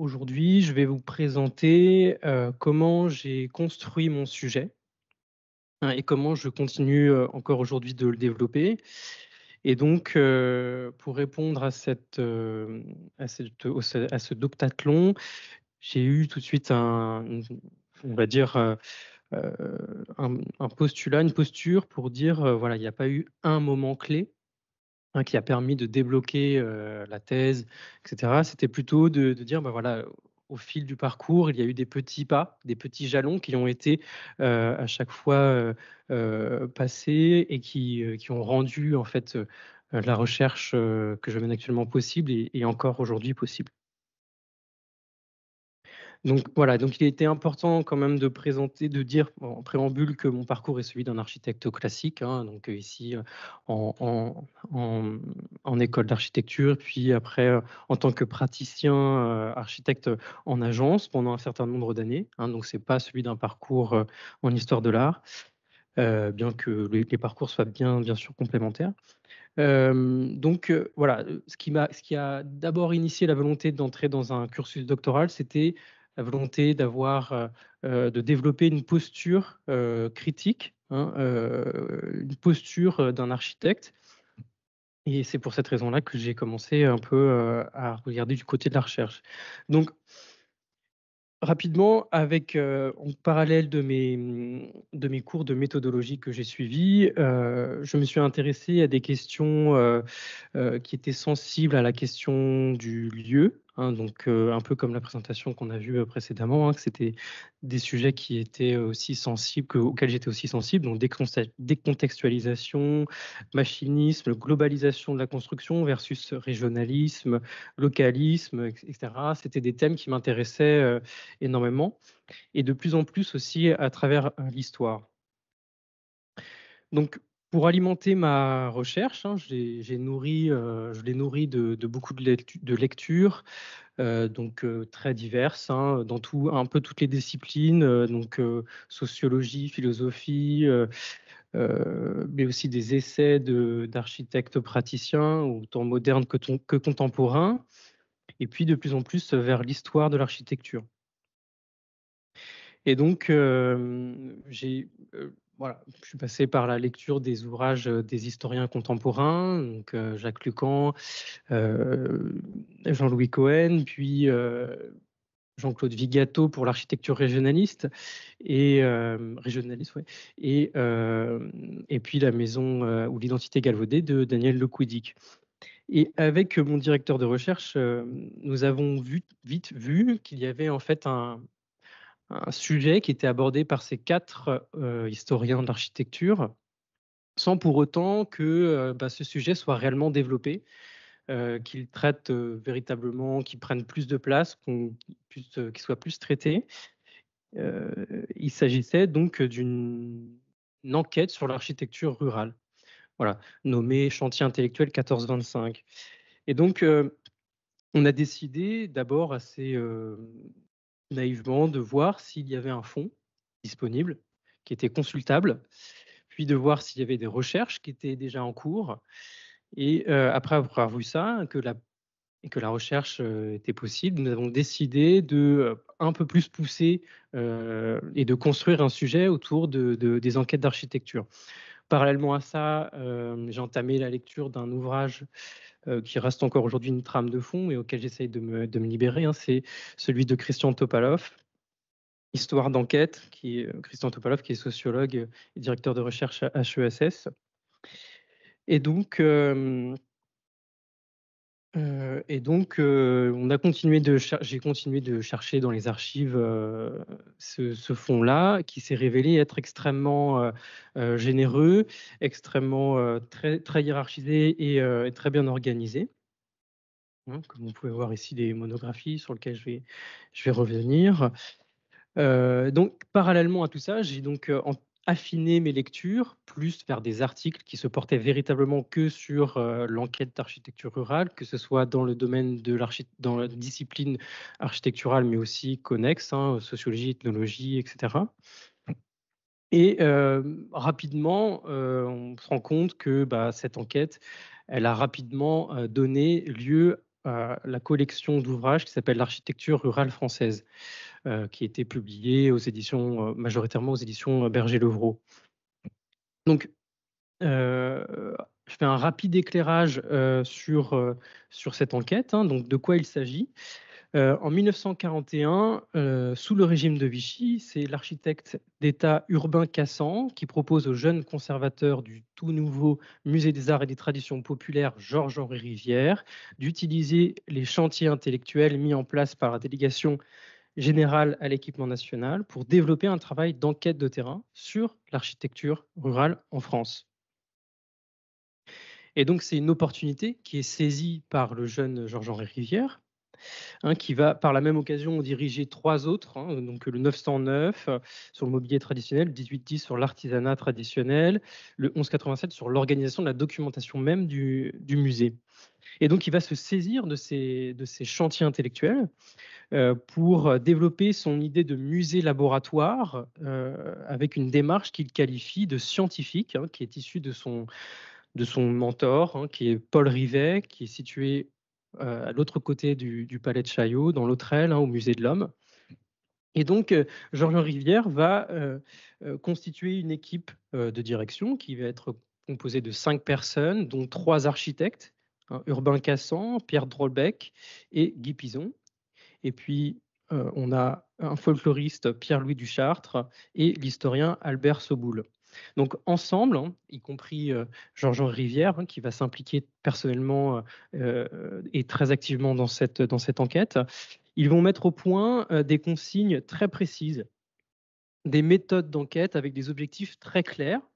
Aujourd'hui, je vais vous présenter, comment j'ai construit mon sujet, hein, et comment je continue, encore aujourd'hui de le développer. Et donc, pour répondre à ce doptathlon, j'ai eu tout de suite on va dire, un postulat, une posture pour dire, voilà, il n'y a pas eu un moment clé, hein, qui a permis de débloquer, la thèse et cetera. C'était plutôt de dire, bah, voilà, au fil du parcours, il y a eu des petits pas, des petits jalons qui ont été, à chaque fois, passés et qui ont rendu en fait, la recherche, que je mène actuellement possible et encore aujourd'hui possible. Donc voilà, donc il était important quand même de présenter, de dire en préambule que mon parcours est celui d'un architecte classique, hein, donc ici, en en école d'architecture, puis après, en tant que praticien, architecte en agence pendant un certain nombre d'années, hein, donc c'est pas celui d'un parcours, en histoire de l'art, bien que les parcours soient bien sûr complémentaires. Donc voilà, ce qui a d'abord initié la volonté d'entrer dans un cursus doctoral, c'était la volonté de développer une posture, critique, hein, une posture, d'un architecte, et c'est pour cette raison-là que j'ai commencé un peu, à regarder du côté de la recherche. Donc rapidement, en parallèle de mes cours de méthodologie que j'ai suivis, je me suis intéressé à des questions, qui étaient sensibles à la question du lieu, hein, donc un peu comme la présentation qu'on a vue, précédemment, hein, que c'était des sujets qui étaient aussi sensibles auxquels j'étais aussi sensible, donc décontextualisation, machinisme, globalisation de la construction versus régionalisme, localisme, et cetera. C'était des thèmes qui m'intéressaient, énormément, et de plus en plus aussi à travers, l'histoire. Donc, pour alimenter ma recherche, hein, je l'ai nourri de beaucoup de lectures, donc très diverses, hein, dans un peu toutes les disciplines, donc sociologie, philosophie, mais aussi des essais d'architectes praticiens, autant modernes que contemporains, et puis de plus en plus vers l'histoire de l'architecture. Et donc, voilà, je suis passé par la lecture des ouvrages, des historiens contemporains, donc Jacques Lucan, Jean-Louis Cohen, puis, Jean-Claude Vigato pour l'architecture régionaliste, ouais, et puis La maison, ou l'identité galvaudée de Daniel Lecouydic. Et avec mon directeur de recherche, nous avons vite vu qu'il y avait en fait un sujet qui était abordé par ces 4 historiens de l'architecture, sans pour autant que, bah, ce sujet soit réellement développé, qu'il traite, véritablement, qu'il prenne plus de place, qu'il soit plus traité. Il s'agissait donc d'une enquête sur l'architecture rurale, voilà, nommée Chantier intellectuel 14-25. Et donc, on a décidé d'abord assez, naïvement, de voir s'il y avait un fonds disponible, qui était consultable, puis de voir s'il y avait des recherches qui étaient déjà en cours, et après avoir vu ça, que la recherche, était possible, nous avons décidé de, un peu plus pousser, et de construire un sujet autour des enquêtes d'architecture. Parallèlement à ça, j'ai entamé la lecture d'un ouvrage, qui reste encore aujourd'hui une trame de fond et auquel j'essaye de me libérer, hein. C'est celui de Christian Topalov, Histoire d'enquête, Christian Topalov, qui est sociologue, et directeur de recherche à HESS. Et donc, on a continué j'ai continué de chercher dans les archives, ce fonds-là, qui s'est révélé être extrêmement, généreux, extrêmement, très hiérarchisé et très bien organisé, hein. Comme vous pouvez voir ici des monographies sur lesquelles je vais revenir. Donc parallèlement à tout ça, j'ai donc, affiné mes lectures, plus vers des articles qui se portaient véritablement que sur, l'enquête d'architecture rurale, que ce soit dans le domaine dans la discipline architecturale, mais aussi connexe, hein, sociologie, ethnologie, et cetera. Et rapidement, on se rend compte que, bah, cette enquête, elle a rapidement, donné lieu la collection d'ouvrages qui s'appelle «L'architecture rurale française», qui était publiée aux éditions, majoritairement aux éditions, Berger-Levrault. Donc, je fais un rapide éclairage, sur cette enquête, hein, donc de quoi il s'agit? En 1941, sous le régime de Vichy, c'est l'architecte d'État Urbain Cassan qui propose au jeune conservateur du tout nouveau Musée des arts et des traditions populaires, Georges-Henri Rivière, d'utiliser les chantiers intellectuels mis en place par la délégation générale à l'équipement national pour développer un travail d'enquête de terrain sur l'architecture rurale en France. Et donc c'est une opportunité qui est saisie par le jeune Georges-Henri Rivière, hein, qui va par la même occasion diriger 3 autres, hein, donc le 909 sur le mobilier traditionnel, le 1810 sur l'artisanat traditionnel, le 1187 sur l'organisation de la documentation même du musée. Et donc il va se saisir de ces chantiers intellectuels, pour développer son idée de musée laboratoire, avec une démarche qu'il qualifie de scientifique, hein, qui est issue de son mentor, hein, qui est Paul Rivet, qui est situé à l'autre côté du palais de Chaillot, dans l'autre aile, hein, au musée de l'Homme. Et donc, Georges Rivière va constituer une équipe de direction qui va être composée de 5 personnes, dont 3 architectes, hein, Urbain Cassan, Pierre Drolbec et Guy Pizon. Et puis, on a un folkloriste, Pierre-Louis Duchartre, et l'historien Albert Soboul. Donc ensemble, hein, y compris, Georges-Henri Rivière, hein, qui va s'impliquer personnellement, et très activement dans cette enquête, ils vont mettre au point, des consignes très précises, des méthodes d'enquête avec des objectifs très clairs,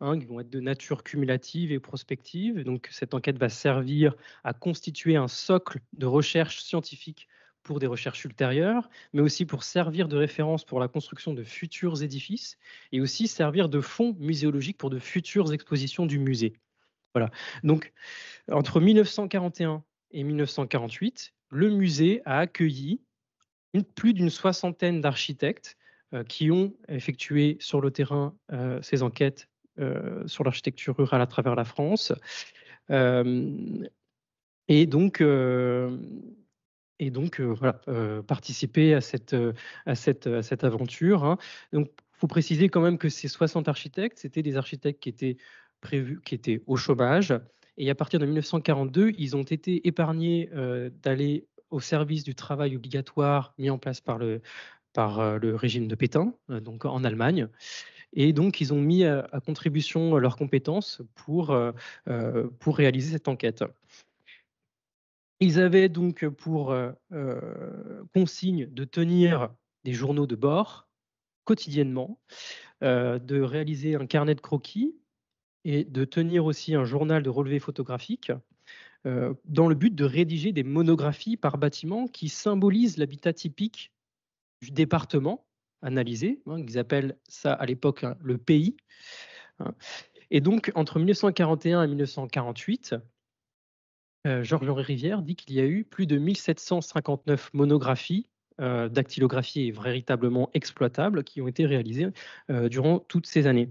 hein, qui vont être de nature cumulative et prospective. Donc cette enquête va servir à constituer un socle de recherche scientifique pour des recherches ultérieures, mais aussi pour servir de référence pour la construction de futurs édifices et aussi servir de fond muséologique pour de futures expositions du musée. Voilà. Donc entre 1941 et 1948, le musée a accueilli plus d'une soixantaine d'architectes qui ont effectué sur le terrain ces enquêtes sur l'architecture rurale à travers la France. Euh, et donc, voilà, participer à cette aventure, hein. Donc, il faut préciser quand même que ces 60 architectes, c'était des architectes qui étaient prévus, qui étaient au chômage. Et à partir de 1942, ils ont été épargnés d'aller au service du travail obligatoire mis en place par le régime de Pétain, donc en Allemagne. Et donc, ils ont mis à contribution leurs compétences pour réaliser cette enquête. Ils avaient donc pour consigne de tenir des journaux de bord quotidiennement, de réaliser un carnet de croquis et de tenir aussi un journal de relevés photographiques, dans le but de rédiger des monographies par bâtiment qui symbolisent l'habitat typique du département analysé, hein, ils appellent ça à l'époque, hein, le pays, hein. Et donc, entre 1941 et 1948, Georges-Henri Rivière dit qu'il y a eu plus de 1759 monographies, dactylographiées et véritablement exploitables qui ont été réalisées durant toutes ces années.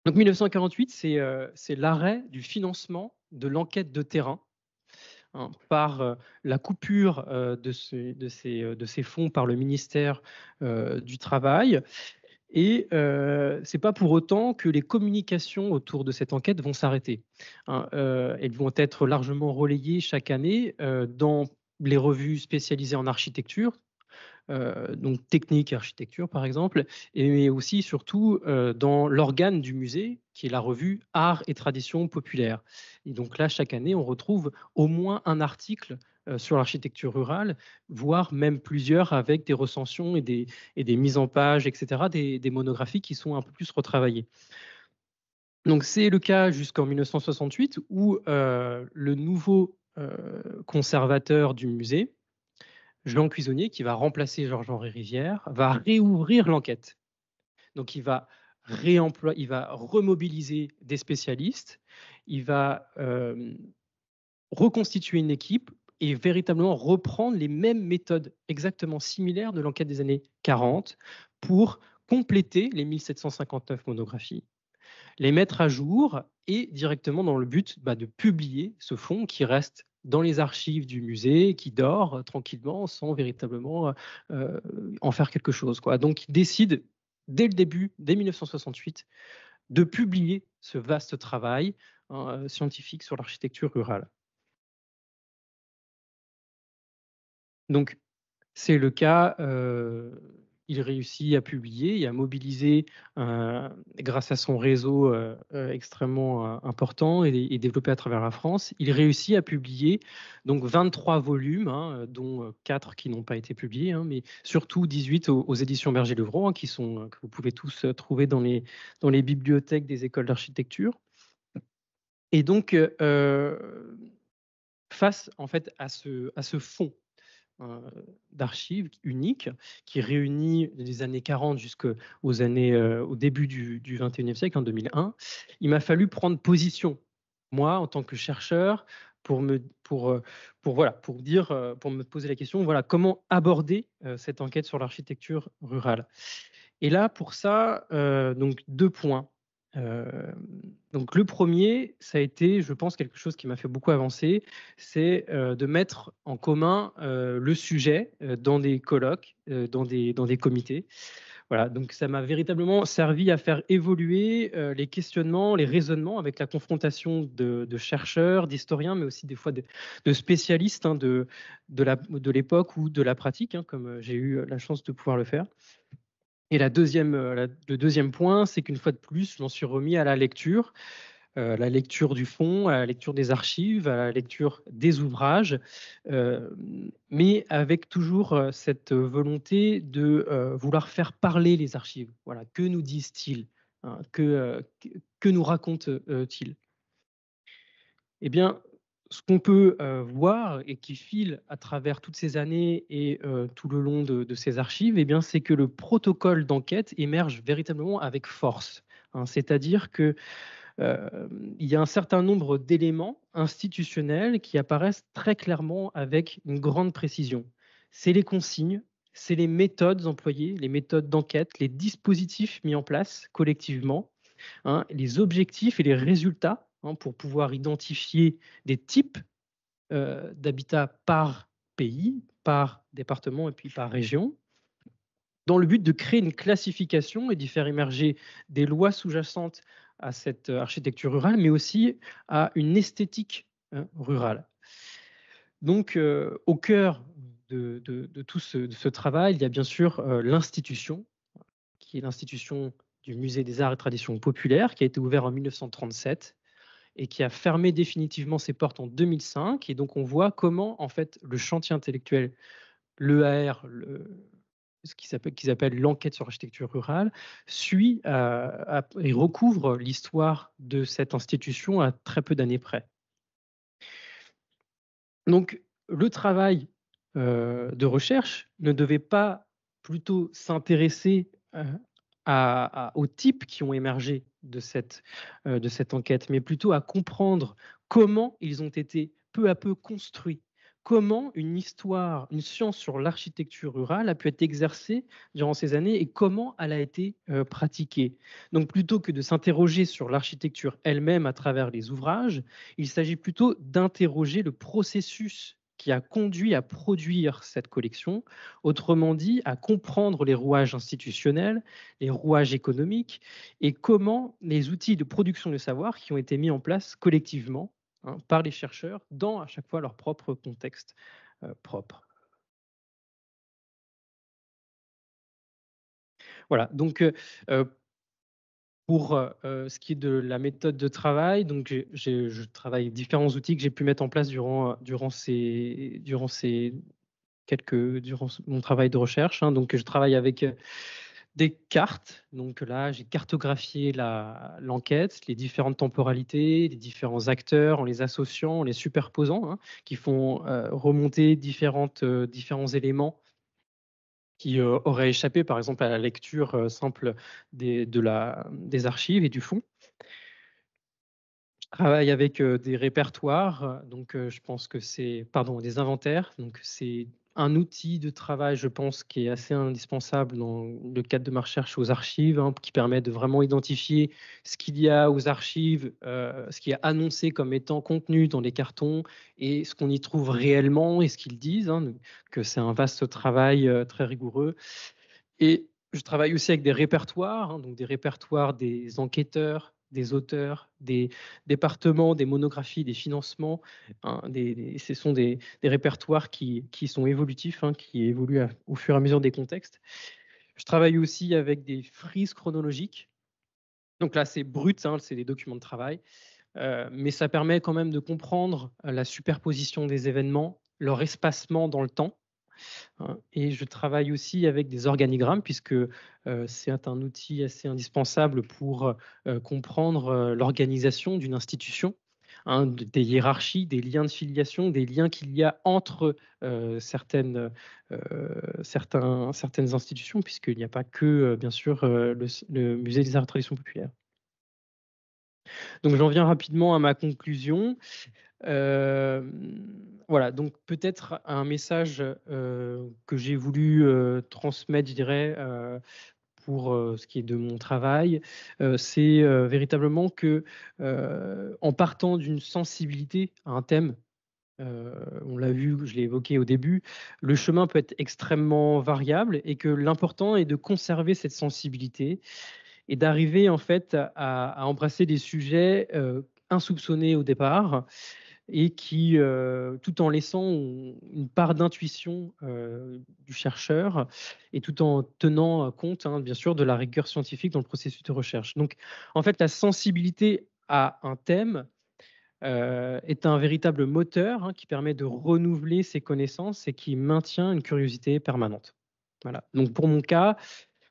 Donc 1948, c'est l'arrêt du financement de l'enquête de terrain, hein, par la coupure de ces fonds par le ministère du Travail. Et c'est pas pour autant que les communications autour de cette enquête vont s'arrêter, hein. Elles vont être largement relayées chaque année dans les revues spécialisées en architecture, donc technique et architecture par exemple, et mais aussi surtout dans l'organe du musée qui est la revue Art et traditions populaires. Et donc là, chaque année, on retrouve au moins un article sur l'architecture rurale, voire même plusieurs avec des recensions et des mises en page, etc., des monographies qui sont un peu plus retravaillées. Donc c'est le cas jusqu'en 1968 où le nouveau conservateur du musée, Jean Cuisonnier, qui va remplacer Georges-Henri Rivière, va réouvrir l'enquête. Donc il va il va remobiliser des spécialistes, il va reconstituer une équipe et véritablement reprendre les mêmes méthodes exactement similaires de l'enquête des années 40 pour compléter les 1759 monographies, les mettre à jour et directement dans le but de publier ce fonds qui reste dans les archives du musée, qui dort tranquillement sans véritablement en faire quelque chose, quoi. Donc il décide dès le début, dès 1968, de publier ce vaste travail scientifique sur l'architecture rurale. Donc c'est le cas, il réussit à publier et à mobiliser, grâce à son réseau, extrêmement, important et développé à travers la France. Il réussit à publier donc 23 volumes, hein, dont, 4 qui n'ont pas été publiés, hein, mais surtout 18 aux éditions Berger-Levrault, hein, qui sont, que vous pouvez tous, trouver dans les bibliothèques des écoles d'architecture. Et donc, face en fait à ce fonds heu, d'archives uniques qui réunit les années 40 jusqu'aux années, au début du 21e siècle, en 2001. Il m'a fallu prendre position, moi, en tant que chercheur, pour dire, pour me poser la question, voilà, comment aborder, cette enquête sur l'architecture rurale? Et là, pour ça, donc 2 points. Hem, donc le premier, ça a été, je pense, quelque chose qui m'a fait beaucoup avancer, c'est, de mettre en commun, le sujet, dans des colloques, dans des comités. Voilà, donc ça m'a véritablement servi à faire évoluer, les questionnements, les raisonnements avec la confrontation de chercheurs, d'historiens, mais aussi des fois de spécialistes, hein, de l'époque ou de la pratique, hein, comme, j'ai eu la chance de pouvoir le faire. Et le deuxième point, c'est qu'une fois de plus, je m'en suis remis à la lecture du fond, à la lecture des archives, à la lecture des ouvrages, mais avec toujours, cette volonté de, vouloir faire parler les archives. Voilà, que nous disent-ils? Hein? Que nous racontent-ils? Eh bien, ce qu'on peut, voir et qui file à travers toutes ces années et tout le long de ces archives, eh bien, c'est que le protocole d'enquête émerge véritablement avec force, hein. C'est-à-dire que, il y a un certain nombre d'éléments institutionnels qui apparaissent très clairement avec une grande précision. C'est les consignes, c'est les méthodes employées, les méthodes d'enquête, les dispositifs mis en place collectivement, hein, les objectifs et les résultats, hein, pour pouvoir identifier des types d'habitat par pays, par département et puis par région, dans le but de créer une classification et d'y faire émerger des lois sous-jacentes à cette architecture rurale, mais aussi à une esthétique rurale. Donc, au cœur de tout de ce travail, il y a bien sûr l'institution, qui est l'institution du Musée des Arts et Traditions Populaires, qui a été ouvert en 1937 et qui a fermé définitivement ses portes en 2005. Et donc, on voit comment, en fait, le chantier intellectuel, l'EAR, ce qu'ils appellent l'enquête sur l'architecture rurale, suit et recouvre l'histoire de cette institution à très peu d'années près. Donc, le travail de recherche ne devait pas plutôt s'intéresser aux types qui ont émergé de cette enquête, mais plutôt à comprendre comment ils ont été peu à peu construits. Comment une histoire, une science sur l'architecture rurale a pu être exercée durant ces années et comment elle a été pratiquée. Donc plutôt que de s'interroger sur l'architecture elle-même à travers les ouvrages, il s'agit plutôt d'interroger le processus qui a conduit à produire cette collection, autrement dit, à comprendre les rouages institutionnels, les rouages économiques et comment les outils de production de savoir qui ont été mis en place collectivement, hein, par les chercheurs dans à chaque fois leur propre contexte propre. Voilà, donc pour ce qui est de la méthode de travail, donc je travaille avec différents outils que j'ai pu mettre en place durant ces mon travail de recherche, hein. Donc je travaille avec des cartes. Donc là, j'ai cartographié l'enquête, les différentes temporalités, les différents acteurs en les associant, en les superposant, hein, qui font remonter différents éléments qui auraient échappé, par exemple, à la lecture simple des archives et du fond. Je travaille avec des répertoires, donc je pense que c'est pardon, des inventaires, donc c'est un outil de travail, je pense, qui est assez indispensable dans le cadre de ma recherche aux archives, hein, qui permet de vraiment identifier ce qu'il y a aux archives, ce qui est annoncé comme étant contenu dans les cartons et ce qu'on y trouve réellement et ce qu'ils disent, hein, donc que c'est un vaste travail, très rigoureux. Et je travaille aussi avec des répertoires, hein, donc des répertoires des enquêteurs, des auteurs, des départements, des monographies, des financements, hein, ce sont des répertoires qui sont évolutifs, hein, qui évoluent au fur et à mesure des contextes. Je travaille aussi avec des frises chronologiques. Donc là, c'est brut, hein, c'est des documents de travail, mais ça permet quand même de comprendre la superposition des événements, leur espacement dans le temps, hein. Et je travaille aussi avec des organigrammes puisque, c'est un outil assez indispensable pour, comprendre, l'organisation d'une institution, hein, des hiérarchies, des liens de filiation, des liens qu'il y a entre, certaines institutions puisqu'il n'y a pas que, bien sûr, le musée des arts et traditions populaires. Donc j'en viens rapidement à ma conclusion. Voilà, donc peut-être un message, que j'ai voulu, transmettre, je dirais, pour, ce qui est de mon travail, c'est, véritablement que, en partant d'une sensibilité à un thème, on l'a vu, je l'ai évoqué au début, le chemin peut être extrêmement variable et que l'important est de conserver cette sensibilité et d'arriver en fait à embrasser des sujets, insoupçonnés au départ et qui, tout en laissant une part d'intuition, du chercheur et tout en tenant compte, hein, bien sûr, de la rigueur scientifique dans le processus de recherche. Donc, en fait, la sensibilité à un thème, est un véritable moteur, hein, qui permet de renouveler ses connaissances et qui maintient une curiosité permanente. Voilà. Donc pour mon cas,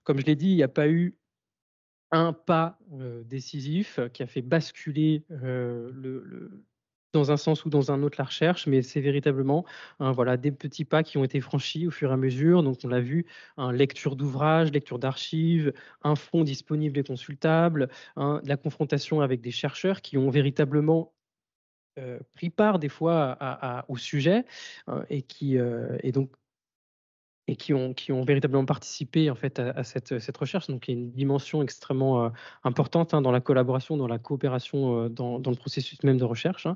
comme je l'ai dit, il n'y a pas eu un pas, décisif, qui a fait basculer, le dans un sens ou dans un autre la recherche, mais c'est véritablement, voilà, des petits pas qui ont été franchis au fur et à mesure. Donc on l'a vu, hein, lecture d'ouvrages, lecture d'archives, un fonds disponible et consultable, hein, de la confrontation avec des chercheurs qui ont véritablement, pris part des fois au sujet, et donc qui ont véritablement participé en fait à cette recherche. Donc il y a une dimension extrêmement, importante, hein, dans la collaboration, dans la coopération, dans le processus même de recherche, hein.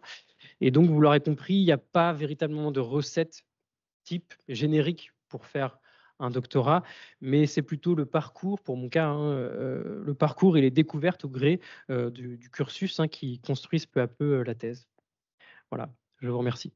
Et donc vous l'aurez compris, il n'y a pas véritablement de recette type générique pour faire un doctorat, mais c'est plutôt le parcours, pour mon cas, hein, le parcours et les découvertes au gré, du cursus, hein, qui construisent peu à peu, la thèse. Voilà, je vous remercie.